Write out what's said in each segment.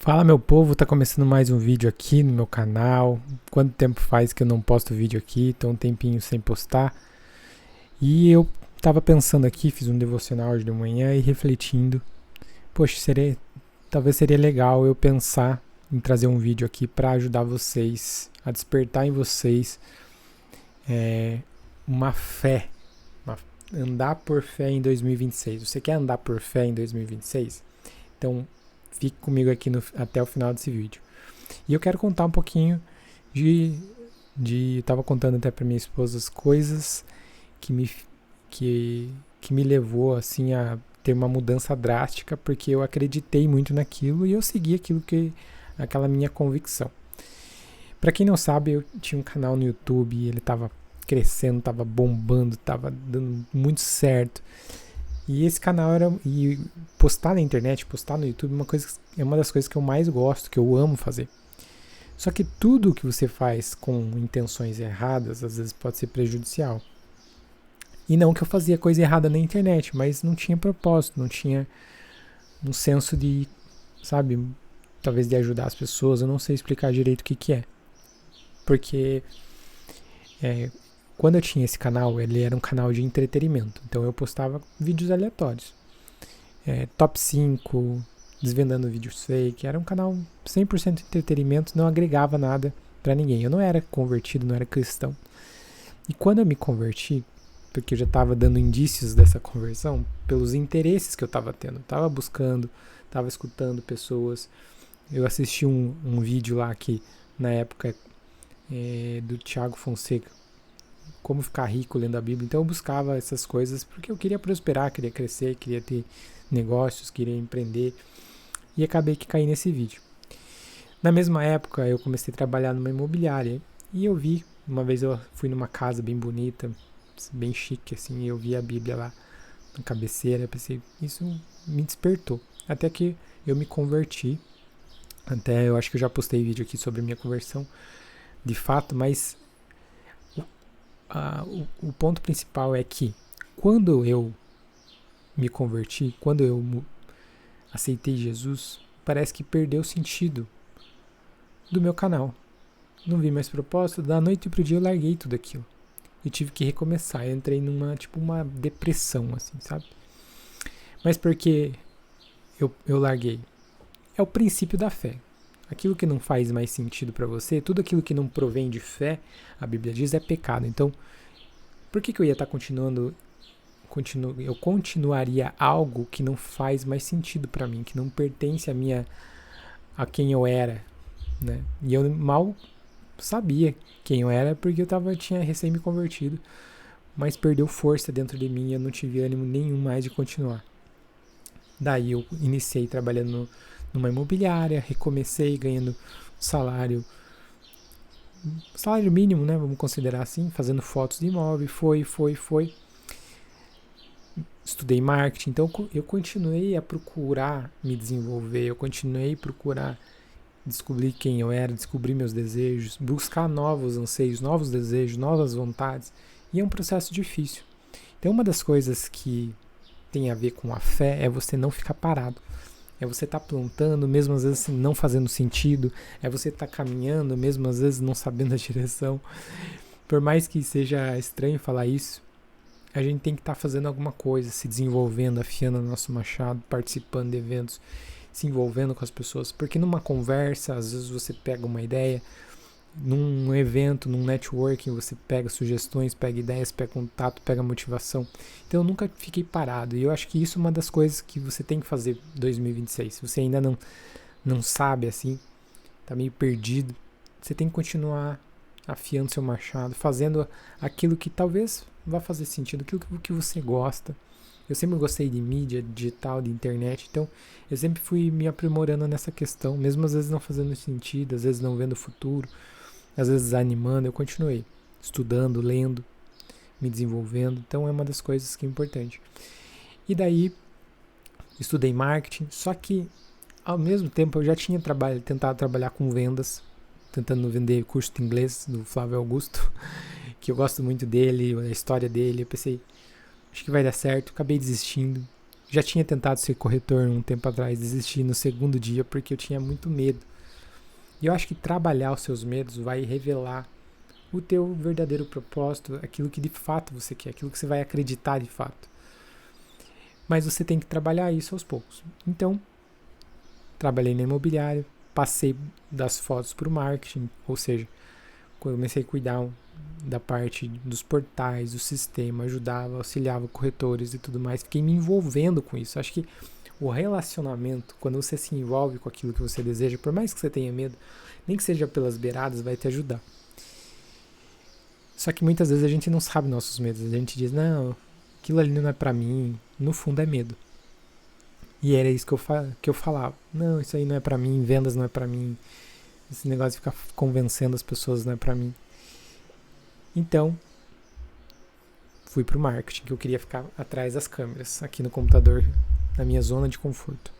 Fala, meu povo, tá começando mais um vídeo aqui no meu canal. Quanto tempo faz que eu não posto vídeo aqui? Tô um tempinho sem postar. E eu tava pensando aqui, fiz um devocional hoje de manhã e refletindo. Poxa, talvez seria legal eu pensar em trazer um vídeo aqui para ajudar vocês, a despertar em vocês uma fé, uma- andar por fé em 2026. Você quer andar por fé em 2026? Então, fique comigo aqui até o final desse vídeo. E eu quero contar um pouquinho de. Tava contando até para minha esposa as coisas que me, que me levou assim a ter uma mudança drástica, porque eu acreditei muito naquilo e eu segui aquela minha convicção. Para quem não sabe, eu tinha um canal no YouTube e ele tava crescendo, tava bombando, tava dando muito certo. E esse canal era. E postar na internet, postar no YouTube é uma das coisas que eu mais gosto, que eu amo fazer. Só que tudo que você faz com intenções erradas, às vezes pode ser prejudicial. E não que eu fazia coisa errada na internet, mas não tinha propósito, não tinha um senso de, sabe, talvez de ajudar as pessoas. Eu não sei explicar direito o que é. Porque quando eu tinha esse canal, ele era um canal de entretenimento. Então eu postava vídeos aleatórios. Top 5, desvendando vídeos fake. Era um canal 100% entretenimento, não agregava nada para ninguém. Eu não era convertido, não era cristão. E quando eu me converti, porque eu já estava dando indícios dessa conversão, pelos interesses que eu estava tendo. Estava buscando, estava escutando pessoas. Eu assisti um vídeo lá que, na época, do Thiago Fonseca, como ficar rico lendo a Bíblia. Então eu buscava essas coisas porque eu queria prosperar, queria crescer, queria ter negócios, queria empreender. E acabei que caí nesse vídeo. Na mesma época, eu comecei a trabalhar numa imobiliária e eu vi, uma vez eu fui numa casa bem bonita, bem chique assim, e eu vi a Bíblia lá na cabeceira, pensei, isso me despertou. Até que eu me converti, até eu acho que eu já postei vídeo aqui sobre minha conversão, de fato, mas o ponto principal é que quando eu me converti, quando eu aceitei Jesus, parece que perdeu o sentido do meu canal. Não vi mais propósito, da noite pro dia eu larguei tudo aquilo. E tive que recomeçar, eu entrei uma depressão, assim, sabe? Mas por que eu larguei? É o princípio da fé. Aquilo que não faz mais sentido para você, tudo aquilo que não provém de fé, a Bíblia diz, é pecado. Então, por que eu ia estar eu continuaria algo que não faz mais sentido para mim, que não pertence a quem eu era, né? E eu mal sabia quem eu era porque tinha recém me convertido, mas perdeu força dentro de mim e eu não tive ânimo nenhum mais de continuar. Daí eu iniciei trabalhando numa imobiliária, recomecei ganhando salário mínimo, né? Vamos considerar assim, fazendo fotos de imóvel, foi. Estudei marketing, então eu continuei a procurar me desenvolver, eu continuei a procurar descobrir quem eu era, descobrir meus desejos, buscar novos anseios, novos desejos, novas vontades, e é um processo difícil. Então uma das coisas que tem a ver com a fé é você não ficar parado, é você estar plantando, mesmo às vezes não fazendo sentido, é você estar caminhando, mesmo às vezes não sabendo a direção. Por mais que seja estranho falar isso, a gente tem que estar fazendo alguma coisa, se desenvolvendo, afiando o nosso machado, participando de eventos, se envolvendo com as pessoas. Porque numa conversa, às vezes você pega uma ideia, num evento, num networking, você pega sugestões, pega ideias, pega contato, pega motivação. Então eu nunca fiquei parado. E eu acho que isso é uma das coisas que você tem que fazer em 2026. Se você ainda não sabe assim, tá meio perdido, você tem que continuar afiando seu machado, fazendo aquilo que talvez vá fazer sentido, aquilo que você gosta. Eu sempre gostei de mídia digital, de internet, então eu sempre fui me aprimorando nessa questão, mesmo às vezes não fazendo sentido, às vezes não vendo o futuro, às vezes desanimando, eu continuei estudando, lendo, me desenvolvendo, então é uma das coisas que é importante. E daí, estudei marketing, só que ao mesmo tempo eu já tinha tentado trabalhar com vendas, tentando vender curso de inglês do Flávio Augusto, que eu gosto muito dele, a história dele. Eu pensei, acho que vai dar certo, acabei desistindo. Já tinha tentado ser corretor um tempo atrás, desisti no segundo dia porque eu tinha muito medo. E eu acho que trabalhar os seus medos vai revelar o teu verdadeiro propósito, aquilo que de fato você quer, aquilo que você vai acreditar de fato. Mas você tem que trabalhar isso aos poucos. Então, trabalhei na imobiliária, passei das fotos para o marketing, ou seja, comecei a cuidar da parte dos portais, do sistema, ajudava, auxiliava corretores e tudo mais. Fiquei me envolvendo com isso. Acho que o relacionamento, quando você se envolve com aquilo que você deseja, por mais que você tenha medo, nem que seja pelas beiradas, vai te ajudar. Só que muitas vezes a gente não sabe nossos medos. A gente diz, não, aquilo ali não é pra mim. No fundo é medo. E era isso que eu falava. Não, isso aí não é pra mim, vendas não é pra mim. Esse negócio de ficar convencendo as pessoas não é pra mim. Então, fui pro marketing, que eu queria ficar atrás das câmeras, aqui no computador, na minha zona de conforto.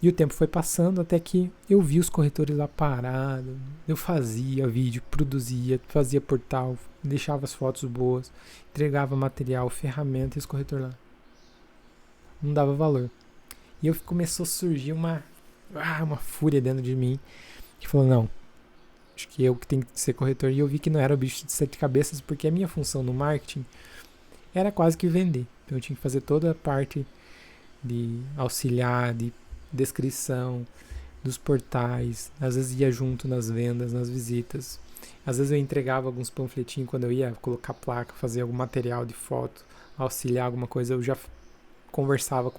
E o tempo foi passando até que eu vi os corretores lá parados. Eu fazia vídeo, produzia, fazia portal, deixava as fotos boas, entregava material, ferramenta e os corretores lá. Não dava valor. E eu começou a surgir uma fúria dentro de mim, que falou, não, acho que eu que tenho que ser corretor. E eu vi que não era o bicho de 7 cabeças, porque a minha função no marketing era quase que vender. Então eu tinha que fazer toda a parte de auxiliar, de descrição dos portais, às vezes ia junto nas vendas, nas visitas, às vezes eu entregava alguns panfletinhos quando eu ia colocar placa, fazer algum material de foto, auxiliar alguma coisa, eu já conversava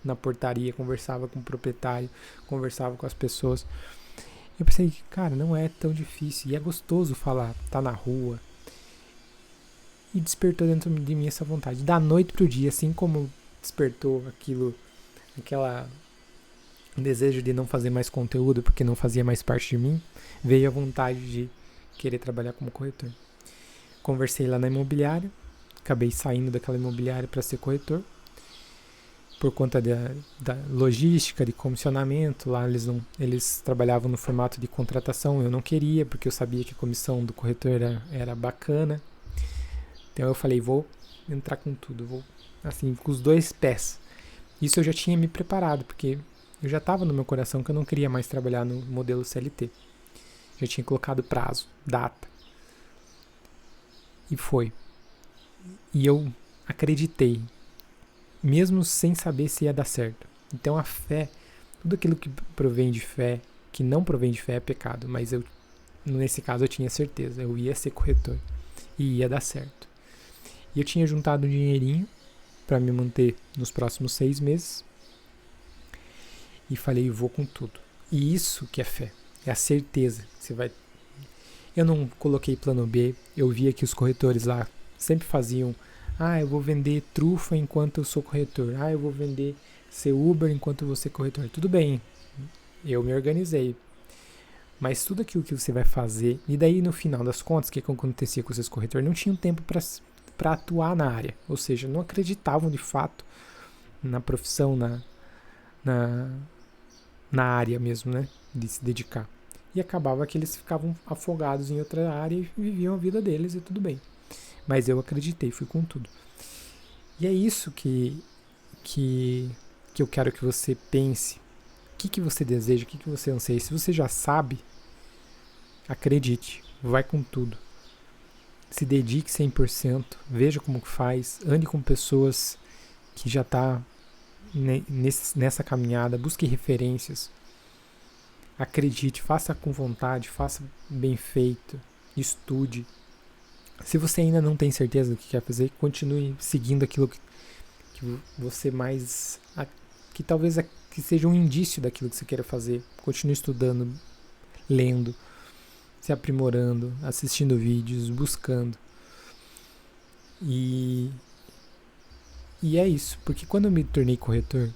na portaria, conversava com o proprietário, conversava com as pessoas. Eu pensei, cara, não é tão difícil e é gostoso falar, tá na rua. E despertou dentro de mim essa vontade, da noite pro dia, assim como despertou aquela desejo de não fazer mais conteúdo porque não fazia mais parte de mim, veio a vontade de querer trabalhar como corretor. Conversei lá na imobiliária, acabei saindo daquela imobiliária para ser corretor, por conta da logística, de comissionamento. Lá eles trabalhavam no formato de contratação, eu não queria, porque eu sabia que a comissão do corretor era bacana. Então eu falei, vou entrar com tudo, vou assim, com os 2 pés. Isso eu já tinha me preparado, porque eu já estava no meu coração que eu não queria mais trabalhar no modelo CLT. Já tinha colocado prazo, data. E foi. E eu acreditei, mesmo sem saber se ia dar certo. Então a fé, tudo aquilo que provém de fé, que não provém de fé é pecado, mas nesse caso eu tinha certeza, eu ia ser corretor e ia dar certo. E eu tinha juntado um dinheirinho para me manter nos próximos 6 meses e falei, eu vou com tudo. E isso que é fé, é a certeza que você vai. Eu não coloquei plano B, eu via que os corretores lá sempre faziam, eu vou vender trufa enquanto eu sou corretor, eu vou vender ser Uber enquanto eu vou ser corretor. Tudo bem, eu me organizei, mas tudo aquilo que você vai fazer, e daí no final das contas, o que acontecia com esses corretores? Não tinham tempo para atuar na área, ou seja, não acreditavam de fato na profissão, na área mesmo, né, de se dedicar. E acabava que eles ficavam afogados em outra área e viviam a vida deles e tudo bem. Mas eu acreditei, fui com tudo. E é isso que eu quero que você pense. O que você deseja, o que você anseia. Se você já sabe, acredite, vai com tudo. Se dedique 100%, veja como que faz, ande com pessoas que já estão nessa caminhada, busque referências. Acredite, faça com vontade, faça bem feito, estude. Se você ainda não tem certeza do que quer fazer, continue seguindo aquilo que você mais... que talvez que seja um indício daquilo que você queira fazer. Continue estudando, lendo, se aprimorando, assistindo vídeos, buscando. E é isso, porque quando eu me tornei corretor,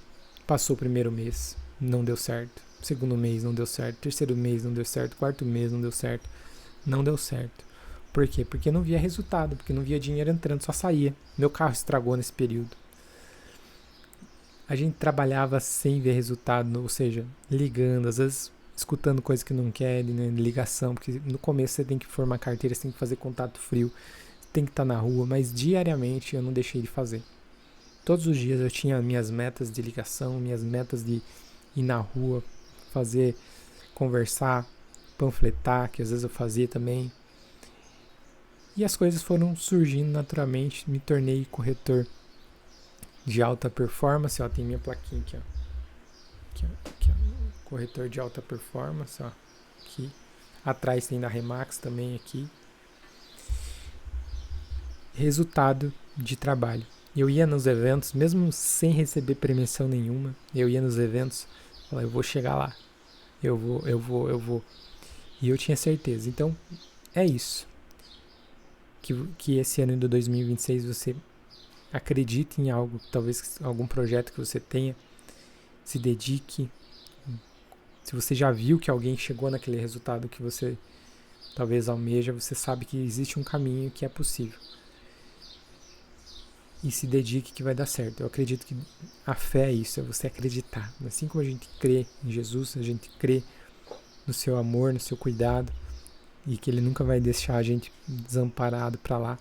passou o primeiro mês, não deu certo. Segundo mês não deu certo, terceiro mês não deu certo, quarto mês não deu certo. Não deu certo. Por quê? Porque não via resultado, porque não via dinheiro entrando, só saía. Meu carro estragou nesse período. A gente trabalhava sem ver resultado, ou seja, ligando, às vezes escutando coisa que não quer, né, ligação, porque no começo você tem que formar carteira, você tem que fazer contato frio, você tem que estar na rua, mas diariamente eu não deixei de fazer. Todos os dias eu tinha minhas metas de ligação, minhas metas de ir na rua, fazer, conversar, panfletar, que às vezes eu fazia também. E as coisas foram surgindo naturalmente, me tornei corretor de alta performance, ó, tem minha plaquinha aqui, ó. Aqui, ó. Corretor de alta performance, ó. Aqui. Atrás tem da Remax também aqui. Resultado de trabalho. Eu ia nos eventos, mesmo sem receber premiação nenhuma, eu ia nos eventos, falava, eu vou chegar lá. Eu vou. E eu tinha certeza. Então, é isso. Que esse ano de 2026 você acredite em algo, talvez algum projeto que você tenha, se dedique. Se você já viu que alguém chegou naquele resultado que você talvez almeja, você sabe que existe um caminho que é possível. E se dedique que vai dar certo. Eu acredito que a fé é isso, é você acreditar. Assim como a gente crê em Jesus, a gente crê no seu amor, no seu cuidado, e que Ele nunca vai deixar a gente desamparado para lá.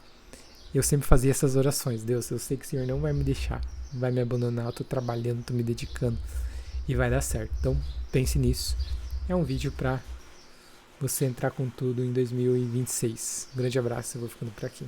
Eu sempre fazia essas orações. Deus, eu sei que o Senhor não vai me deixar, não vai me abandonar, eu tô trabalhando, tô me dedicando e vai dar certo. Então, pense nisso. É um vídeo para você entrar com tudo em 2026. Um grande abraço, eu vou ficando por aqui.